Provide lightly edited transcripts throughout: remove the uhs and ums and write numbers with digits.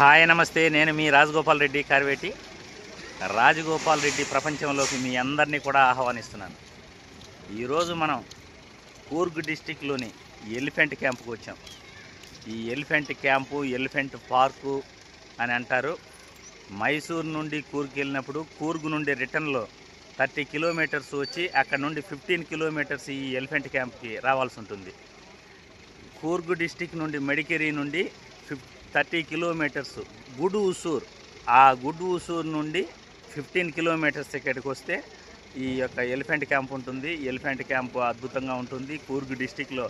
Hi నమస్తే, నేను మీ రాజగోపాల్ రెడ్డి కార్వేటి. రాజగోపాల్ రెడ్డి ప్రపంచంలోకి మీ అందరినీ కూడా ఆహ్వానిస్తున్నాను. ఈరోజు మనం కూర్గ్ డిస్టిక్లోని ఎలిఫెంట్ క్యాంపుకు వచ్చాం. ఈ ఎలిఫెంట్ క్యాంపు, ఎలిఫెంట్ పార్కు అని అంటారు. మైసూర్ నుండి కూర్గ్ వెళ్ళినప్పుడు కూర్గ్ నుండి రిటర్న్లో 30 కిలోమీటర్స్ వచ్చి అక్కడ నుండి 15 కిలోమీటర్స్ ఈ ఎలిఫెంట్ క్యాంప్కి రావాల్సి ఉంటుంది. కూర్గ్ డిస్టిక్ నుండి మడికేరి నుండి 30 కిలోమీటర్స్ గుడ్ ఉసూర్, ఆ గుడ్ ఉసూర్ నుండి 15 కిలోమీటర్స్ ఇక్కడికి వస్తే ఈ యొక్క ఎలిఫెంట్ క్యాంప్ ఉంటుంది. ఎలిఫెంట్ క్యాంప్ అద్భుతంగా ఉంటుంది. కూర్గ్ డిస్టిక్లో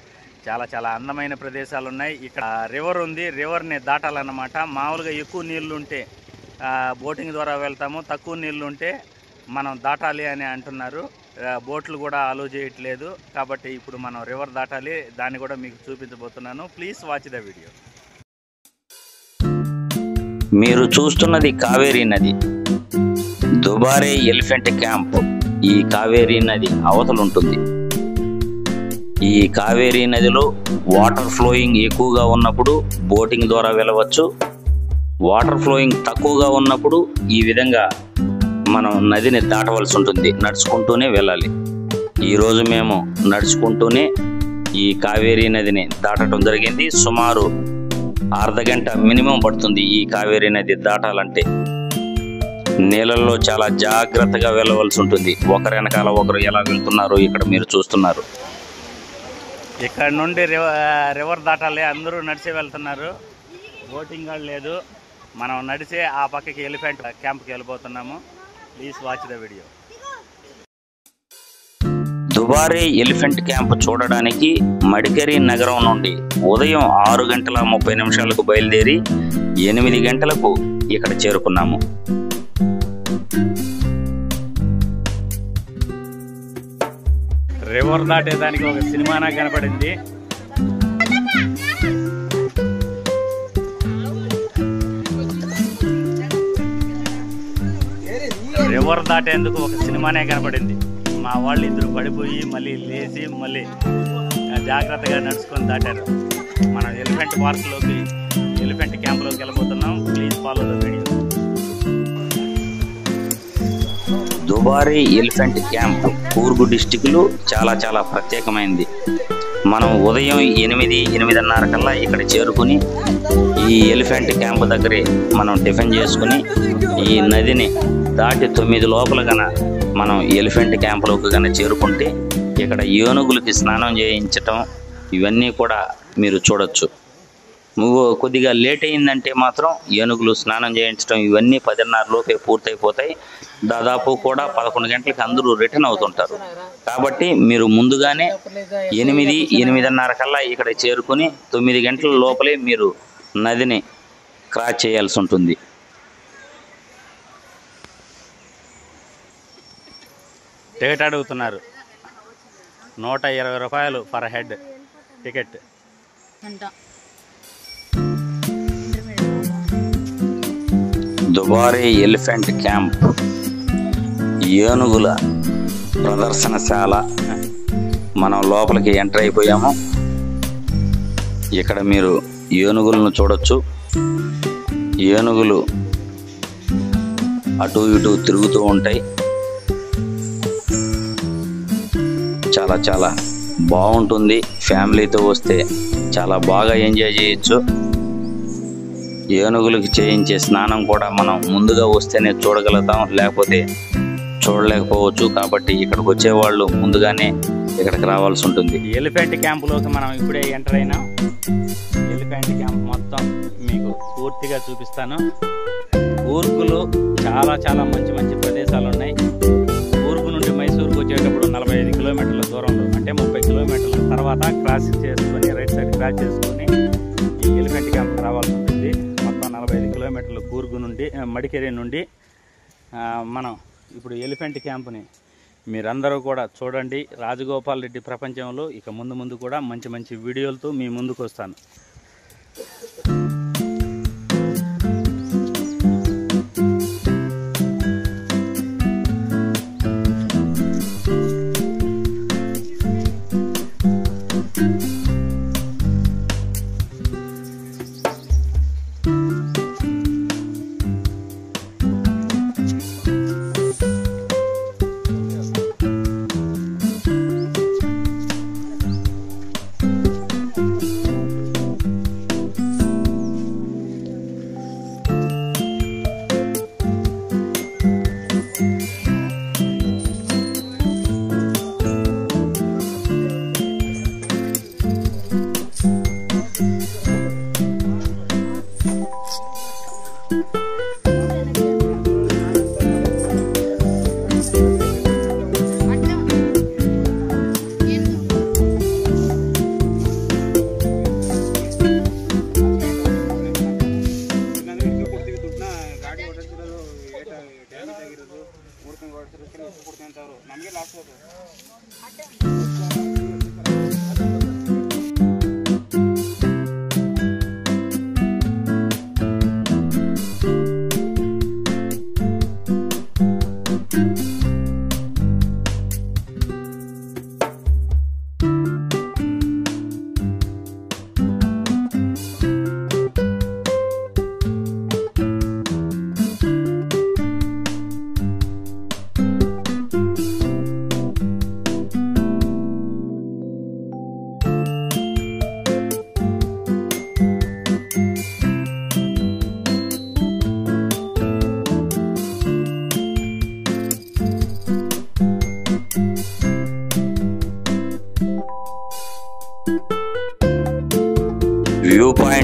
చాలా అందమైన ప్రదేశాలు ఉన్నాయి. ఇక్కడ రివర్ ఉంది, రివర్ని దాటాలన్నమాట. మామూలుగా ఎక్కువ నీళ్లు ఉంటే బోటింగ్ ద్వారా వెళ్తాము, తక్కువ నీళ్లు ఉంటే మనం దాటాలి అని అంటున్నారు. బోట్లు కూడా అలో చేయట్లేదు, కాబట్టి ఇప్పుడు మనం రివర్ దాటాలి. దాన్ని కూడా మీకు చూపించబోతున్నాను. Please watch the video. మీరు చూస్తున్నది కావేరీ నది, దుబారే ఎలిఫెంట్ క్యాంప్. ఈ కావేరీ నది అవతలుంటుంది. ఈ కావేరీ నదిలో వాటర్ ఫ్లోయింగ్ ఎక్కువగా ఉన్నప్పుడు బోటింగ్ ద్వారా వెళ్ళవచ్చు. వాటర్ ఫ్లోయింగ్ తక్కువగా ఉన్నప్పుడు ఈ విధంగా మనం నదిని దాటవలసి ఉంటుంది, నడుచుకుంటూనే వెళ్ళాలి. ఈరోజు మేము నడుచుకుంటూనే ఈ కావేరీ నదిని దాటడం జరిగింది. సుమారు అర్ధగంట మినిమం పడుతుంది ఈ కావేరీ నది దాటాలంటే. నీళ్ళల్లో చాలా జాగ్రత్తగా వెళ్ళవలసి ఉంటుంది. ఒకరి వెనకాల ఒకరు ఎలా వెళ్తున్నారో ఇక్కడ మీరు చూస్తున్నారు. ఇక్కడ నుండి రివర్ దాటాలి, అందరూ నడిచే వెళ్తున్నారు. బోటింగ్ లేదు, మనం నడిచే ఆ పక్కకి ఎలిఫెంట్ క్యాంప్కి వెళ్ళిపోతున్నాము. Please watch the video. Dubare elephant camp చూడడానికి మడికేరి నగరం నుండి ఉదయం 6:30 బయలుదేరి 8 గంటలకు ఇక్కడ చేరుకున్నాము. రివర్ దాటేదానికి ఒక సినిమానా కనపడింది. రివర్ దాటేందుకు ఒక సినిమానే కనపడింది. మా వాళ్ళు ఇద్దరు పడిపోయి మళ్ళీ లేచి మళ్ళీ జాగ్రత్తగా నడుచుకొని దాటారు. మనం ఎలిఫెంట్ పార్క్లోకి, ఎలిఫెంట్ క్యాంప్లోకి వెళ్ళబోతున్నాం. Please follow the video. Dubare elephant camp Coorg డిస్టిక్లో చాలా ప్రత్యేకమైనది. మనం ఉదయం 8:30 కల్లా ఇక్కడ చేరుకుని ఈ ఎలిఫెంట్ క్యాంప్ దగ్గరే మనం టిఫిన్ చేసుకుని ఈ నదిని దాటి 9 లోపల గన మనం ఎలిఫెంట్ క్యాంప్లోకి గన చేరుకుంటే ఇక్కడ ఏనుగులకి స్నానం చేయించటం ఇవన్నీ కూడా మీరు చూడొచ్చు. కొద్దిగా లేట్ అయిందంటే మాత్రం ఏనుగులు స్నానం చేయించడం ఇవన్నీ 10:30 లోపే పూర్తయిపోతాయి. దాదాపు కూడా 11 గంటలకి అందరూ రిటర్న్ అవుతుంటారు. కాబట్టి మీరు ముందుగానే 8:30 కల్లా ఇక్కడ చేరుకుని 9 గంటల లోపలే మీరు నదిని క్రాస్ చేయాల్సి ఉంటుంది. టికెట్ అడుగుతున్నారు. 120 రూపాయలు per head ticket. Dubare elephant camp ఏనుగుల ప్రదర్శనశాల. మనం లోపలికి ఎంటర్ అయిపోయాము. ఇక్కడ మీరు ఏనుగులను చూడొచ్చు. ఏనుగులు అటు ఇటు తిరుగుతూ ఉంటాయి. చాలా బాగుంటుంది. ఫ్యామిలీతో వస్తే చాలా బాగా ఎంజాయ్ చేయొచ్చు. ఏనుగులకు చేయించే స్నానం కూడా మనం ముందుగా వస్తేనే చూడగలుగుతాం, లేకపోతే చూడలేకపోవచ్చు. కాబట్టి ఇక్కడికి వచ్చేవాళ్ళు ముందుగానే ఇక్కడికి రావాల్సి ఉంటుంది. ఎలిఫెంట్ క్యాంపులోకి మనం ఇప్పుడే ఎంటర్ అయినాం. ఎలిఫెంట్ క్యాంప్ మొత్తం మీకు పూర్తిగా చూపిస్తాను. కూర్గ్లో చాలా మంచి ప్రదేశాలు ఉన్నాయి. కూర్గ్ నుండి మైసూర్కి వచ్చేటప్పుడు 45 కిలోమీటర్ల దూరంలో, అంటే 30 కిలోమీటర్ల తర్వాత క్రాస్ చేసుకొని రైట్ సైడ్ క్రాస్ చేసుకొని ఈ ఎలిఫెంట్ క్యాంప్కి రావాల్సి ఉంటుంది. మొత్తం 45 కిలోమీటర్లు కూర్గ్ నుండి, మడికేరి నుండి. మనం ఇప్పుడు ఎలిఫెంట్ క్యాంప్ని మీరందరూ కూడా చూడండి. రాజగోపాల్ రెడ్డి ప్రపంచంలో ఇక ముందు కూడా మంచి వీడియోలతో మీ ముందుకు వస్తాను.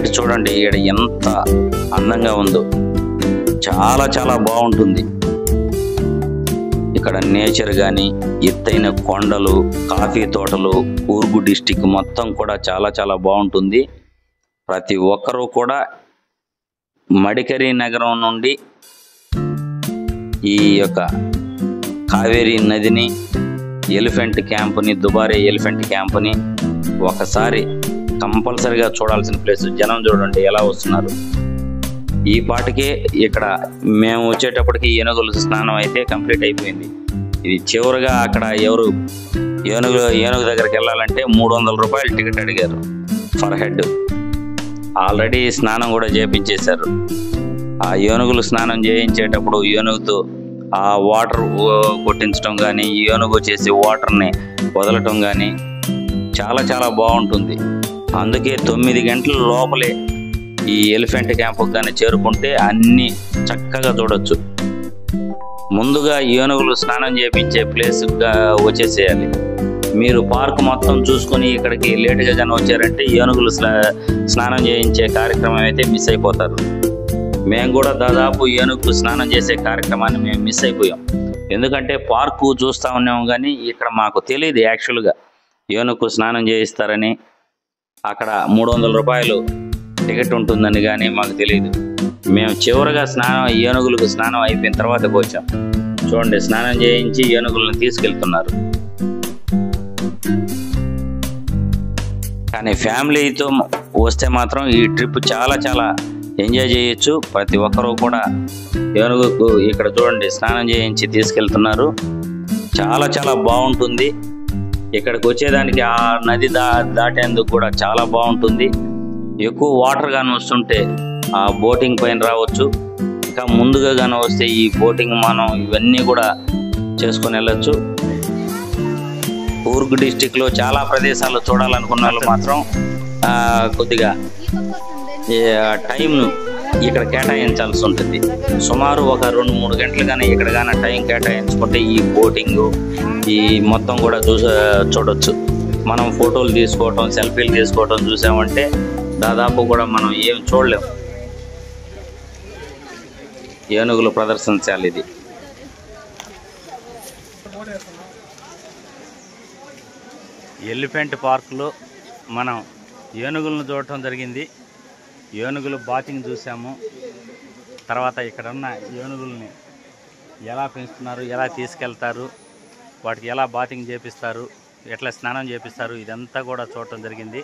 ఎలిఫెంట్ చూడండి ఇక్కడ ఎంత అందంగా ఉందో, చాలా చాలా బాగుంటుంది. ఇక్కడ నేచర్ కానీ, ఎత్తైన కొండలు, కాఫీ తోటలు, కూర్గు డిస్టిక్ మొత్తం కూడా చాలా చాలా బాగుంటుంది. ప్రతి ఒక్కరూ కూడా మడికరి నగరం నుండి ఈ యొక్క కావేరీ నదిని, ఎలిఫెంట్ క్యాంపుని, దుబారే ఎలిఫెంట్ క్యాంపుని ఒకసారి కంపల్సరిగా చూడాల్సిన ప్లేస్. జనం చూడండి ఎలా వస్తున్నారు. ఈ పాటికే ఇక్కడ మేము వచ్చేటప్పటికి ఏనుగుల స్నానం అయితే కంప్లీట్ అయిపోయింది. ఇది చివరిగా అక్కడ ఎవరు ఏనుగు దగ్గరికి వెళ్ళాలంటే 300 రూపాయలు టికెట్ అడిగారు ఫర్ హెడ్. ఆల్రెడీ స్నానం కూడా చేయించేశారు. ఆ ఏనుగులు స్నానం చేయించేటప్పుడు ఏనుగుతో ఆ వాటర్ కొట్టించడం కానీ, ఏనుగు చేసి వాటర్ని వదలటం కానీ చాలా చాలా బాగుంటుంది. అందుకే 9 గంటల లోపలే ఈ ఎలిఫెంట్ క్యాంపుకి కానీ చేరుకుంటే అన్నీ చక్కగా చూడొచ్చు. ముందుగా ఏనుగులు స్నానం చేయించే ప్లేస్ వచ్చేసేయాలి. మీరు పార్క్ మొత్తం చూసుకొని ఇక్కడికి లేటుగా కానీ వచ్చారంటే ఏనుగులు స్నానం చేయించే కార్యక్రమం అయితే మిస్ అయిపోతారు. మేము కూడా దాదాపు ఏనుగు స్నానం చేసే కార్యక్రమాన్ని మేము మిస్ అయిపోయాం. ఎందుకంటే పార్కు చూస్తూ ఉన్నాము కానీ ఇక్కడ మాకు తెలియదు యాక్చువల్గా ఏనుగు స్నానం చేయిస్తారని, అక్కడ 300 రూపాయలు టికెట్ ఉంటుందని కానీ మాకు తెలియదు. మేము చివరిగా ఏనుగులకు స్నానం అయిపోయిన తర్వాత వచ్చాం. చూడండి, స్నానం చేయించి ఏనుగులను తీసుకెళ్తున్నారు. కానీ ఫ్యామిలీతో వస్తే మాత్రం ఈ ట్రిప్ చాలా చాలా ఎంజాయ్ చేయొచ్చు. ప్రతి ఒక్కరూ కూడా ఏనుగుకు ఇక్కడ చూడండి స్నానం చేయించి తీసుకెళ్తున్నారు. చాలా చాలా బాగుంటుంది. ఇక్కడికి వచ్చేదానికి ఆ నది దాటేందుకు కూడా చాలా బాగుంటుంది. ఎక్కువ వాటర్ కానీ వస్తుంటే ఆ బోటింగ్ పైన రావచ్చు. ఇంకా ముందుగా కానీ వస్తే ఈ బోటింగ్ మనం ఇవన్నీ కూడా చేసుకొని వెళ్ళచ్చు. కూర్గ్ డిస్టిక్లో చాలా ప్రదేశాలు చూడాలనుకున్న వాళ్ళు మాత్రం కొద్దిగా టైంను ఇక్కడ కేటాయించాల్సి ఉంటుంది. సుమారు ఒక 2-3 గంటలు కానీ ఇక్కడ కానీ టైం కేటాయించుకుంటే ఈ బోటింగు ఈ మొత్తం కూడా చూడొచ్చు. మనం ఫోటోలు తీసుకోవటం, సెల్ఫీలు తీసుకోవటం చూసామంటే దాదాపు కూడా మనం ఏం చూడలేము. ఏనుగులు ప్రదర్శించాలి. ఇది ఎలిఫెంట్ పార్కులో మనం ఏనుగులను చూడటం జరిగింది. ఏనుగులు బాతింగ్ చూసాము. తర్వాత ఇక్కడ ఉన్న ఏనుగుల్ని ఎలా పెంచుతున్నారు, ఎలా తీసుకెళ్తారు, వాటికి ఎలా బాతింగ్ చేపిస్తారు, ఎట్లా స్నానం చేపిస్తారు, ఇదంతా కూడా చూడటం జరిగింది.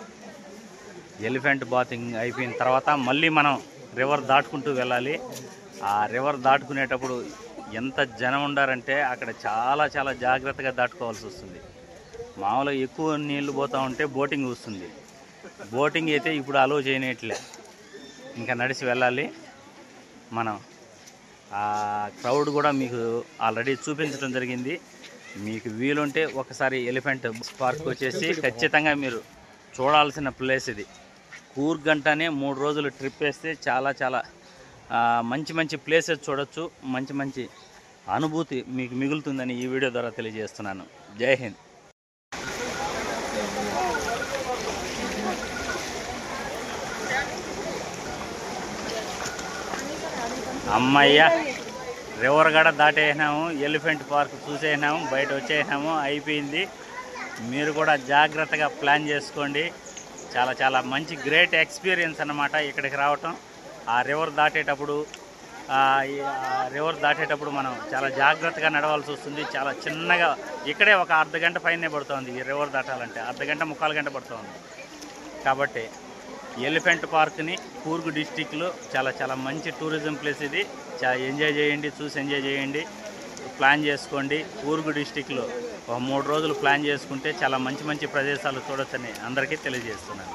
ఎలిఫెంట్ బాతింగ్ అయిపోయిన తర్వాత మళ్ళీ మనం రివర్ దాటుకుంటూ వెళ్ళాలి. ఆ రివర్ దాటుకునేటప్పుడు ఎంత జనం ఉండారంటే అక్కడ చాలా చాలా జాగ్రత్తగా దాటుకోవాల్సి వస్తుంది. మామూలుగా ఎక్కువ నీళ్లు పోతూ ఉంటే బోటింగ్ వస్తుంది. బోటింగ్ అయితే ఇప్పుడు అలో చేయనట్లే, ఇంకా నడిచి వెళ్ళాలి మనం. ఆ క్రౌడ్ కూడా మీకు ఆల్రెడీ చూపించడం జరిగింది. మీకు వీలుంటే ఒకసారి ఎలిఫెంట్ పార్క్ వచ్చేసి ఖచ్చితంగా మీరు చూడాల్సిన ప్లేస్ ఇది. కూర్గ్ అంటేనే 3 రోజులు ట్రిప్ వేస్తే చాలా చాలా మంచి మంచి ప్లేసెస్ చూడొచ్చు. మంచి మంచి అనుభూతి మీకు మిగులుతుందని ఈ వీడియో ద్వారా తెలియజేస్తున్నాను. జై హింద్. అమ్మయ్య, రివర్ గడ దాటేసినాము, ఎలిఫెంట్ పార్క్ చూసేసినాము, బయట వచ్చేసినాము, అయిపోయింది. మీరు కూడా జాగ్రత్తగా ప్లాన్ చేసుకోండి. చాలా చాలా మంచి గ్రేట్ ఎక్స్పీరియన్స్ అన్నమాట ఇక్కడికి రావటం. ఆ రివర్ దాటేటప్పుడు మనం చాలా జాగ్రత్తగా నడవాల్సి వస్తుంది. చాలా చిన్నగా ఇక్కడే ఒక అర్ధగంట పైనే పడుతుంది. ఈ రివర్ దాటాలంటే అర్ధగంట 3/4 గంట పడుతుంది. కాబట్టి ఎలిఫెంట్ పార్క్ని కూర్గ్ డిస్టిక్లో చాలా చాలా మంచి టూరిజం ప్లేస్ ఇది. చాలా ఎంజాయ్ చేయండి, చూసి ఎంజాయ్ చేయండి, ప్లాన్ చేసుకోండి. కూర్గ్ డిస్టిక్లో ఒక 3 రోజులు ప్లాన్ చేసుకుంటే చాలా మంచి మంచి ప్రదేశాలు చూడొచ్చని అందరికీ తెలియజేస్తున్నాను.